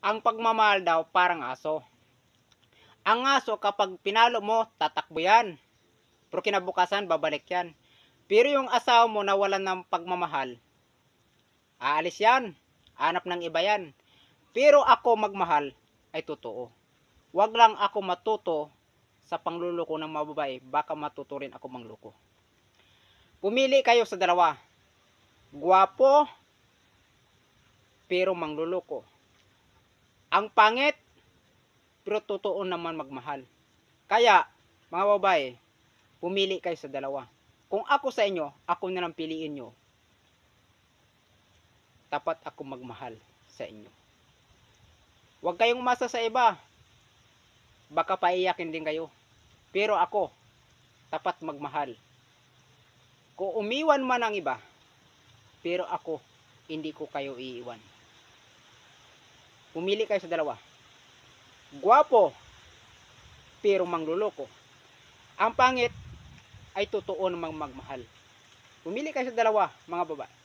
Ang pagmamahal daw parang aso. Ang aso kapag pinalo mo, tatakbo yan. Pero kinabukasan, babalik yan. Pero yung asawa mo na wala ng pagmamahal, aalis yan. Hanap ng iba yan. Pero ako magmahal ay totoo. Wag lang ako matuto sa pangluloko ng mga babae, baka matuto rin ako mangloko. Pumili kayo sa dalawa. Gwapo, pero mangluloko. Ang pangit, pero totoo naman magmahal. Kaya, mga babae, pumili kayo sa dalawa. Kung ako sa inyo, ako na lang piliin nyo. Tapat ako magmahal sa inyo. Huwag kayong umasa sa iba. Baka paiyakin din kayo. Pero ako, tapat magmahal. Kung umiwan man ang iba, pero ako, hindi ko kayo iiwan. Pumili kayo sa dalawa. Gwapo, pero mangluloko. Ang pangit ay totoo namang magmahal. Pumili kayo sa dalawa, mga babae.